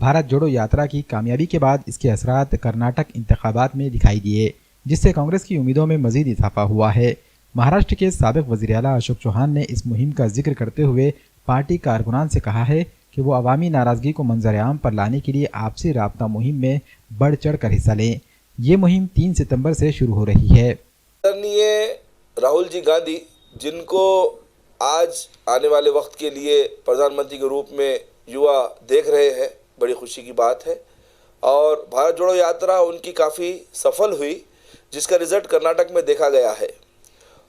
भारत जोड़ो यात्रा की कामयाबी के बाद इसके असरात कर्नाटक इंतखाबात में दिखाई दिए, जिससे कांग्रेस की उम्मीदों में मजीद इजाफा हुआ है। महाराष्ट्र के साबिक वज़ीर आला अशोक चौहान ने इस मुहिम का जिक्र करते हुए पार्टी कारकुनान से कहा है कि वो अवामी नाराजगी को मंजर आम पर लाने के लिए आपसी राबता मुहिम में बढ़ चढ़ कर हिस्सा लें। ये मुहिम 3 सितंबर से शुरू हो रही है। आदरणीय राहुल जी गांधी, जिनको आज आने वाले वक्त के लिए प्रधानमंत्री के रूप में युवा देख रहे हैं, बड़ी खुशी की बात है। और भारत जोड़ो यात्रा उनकी काफ़ी सफल हुई, जिसका रिजल्ट कर्नाटक में देखा गया है।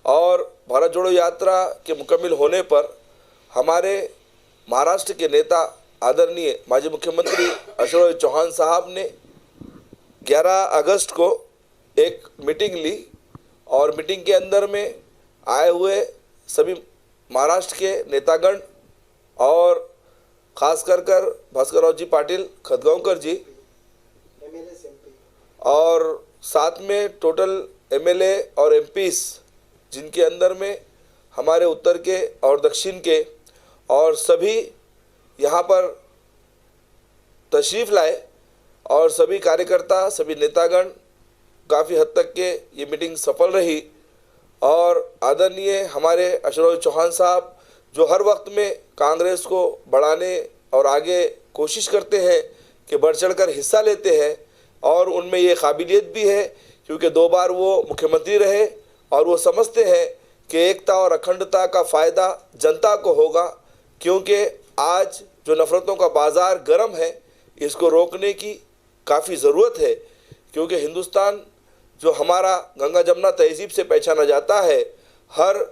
और भारत जोड़ो यात्रा के मुकम्मिल होने पर हमारे महाराष्ट्र के नेता आदरणीय माजी मुख्यमंत्री अशोक चौहान साहब ने 11 अगस्त को एक मीटिंग ली और मीटिंग के अंदर में आए हुए सभी महाराष्ट्र के नेतागण और खास कर भास्करराव जी पाटिल खदगांवकर जी और साथ में टोटल एमएलए और एमपीस, जिनके अंदर में हमारे उत्तर के और दक्षिण के और सभी यहाँ पर तशरीफ़ लाए और सभी कार्यकर्ता, सभी नेतागण काफ़ी हद तक के ये मीटिंग सफल रही। और आदरणीय हमारे अशोक चौहान साहब जो हर वक्त में कांग्रेस को बढ़ाने और आगे कोशिश करते हैं कि बढ़ चढ़ कर हिस्सा लेते हैं, और उनमें ये काबिलियत भी है क्योंकि 2 बार वो मुख्यमंत्री रहे और वो समझते हैं कि एकता और अखंडता का फ़ायदा जनता को होगा। क्योंकि आज जो नफ़रतों का बाज़ार गर्म है, इसको रोकने की काफ़ी ज़रूरत है। क्योंकि हिंदुस्तान जो हमारा गंगा जमुना तहजीब से पहचाना जाता है, हर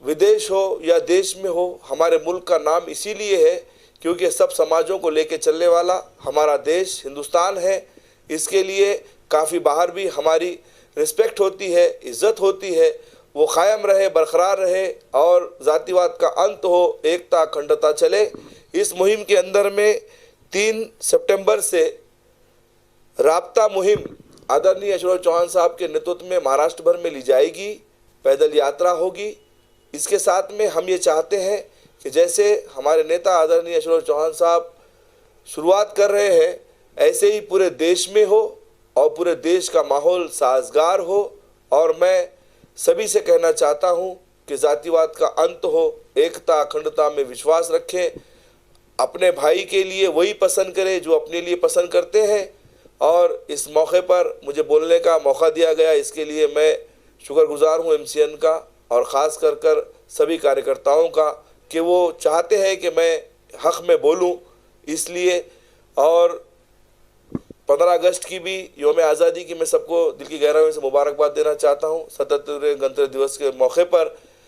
विदेश हो या देश में हो, हमारे मुल्क का नाम इसीलिए है क्योंकि सब समाजों को लेके चलने वाला हमारा देश हिंदुस्तान है। इसके लिए काफ़ी बाहर भी हमारी रिस्पेक्ट होती है, इज़्ज़त होती है। वो कायम रहे, बरकरार रहे और जातिवाद का अंत हो, एकता अखंडता चले। इस मुहिम के अंदर में 3 सितंबर से राब्ता मुहिम आदरणीय अशोक चौहान साहब के नेतृत्व में महाराष्ट्र भर में ली जाएगी, पैदल यात्रा होगी। इसके साथ में हम ये चाहते हैं कि जैसे हमारे नेता आदरणीय अशोक चौहान साहब शुरुआत कर रहे हैं, ऐसे ही पूरे देश में हो और पूरे देश का माहौल साजगार हो। और मैं सभी से कहना चाहता हूँ कि जातिवाद का अंत हो, एकता अखंडता में विश्वास रखें, अपने भाई के लिए वही पसंद करें जो अपने लिए पसंद करते हैं। और इस मौके पर मुझे बोलने का मौका दिया गया, इसके लिए मैं शुक्रगुजार हूँ एमसीएन का और ख़ास कर सभी कार्यकर्ताओं का कि वो चाहते हैं कि मैं हक़ में बोलूँ। इसलिए और 15 अगस्त की भी यौम आज़ादी की मैं सबको दिल की गहराइयों से मुबारकबाद देना चाहता हूँ। 77वें गणतंत्र दिवस के मौके पर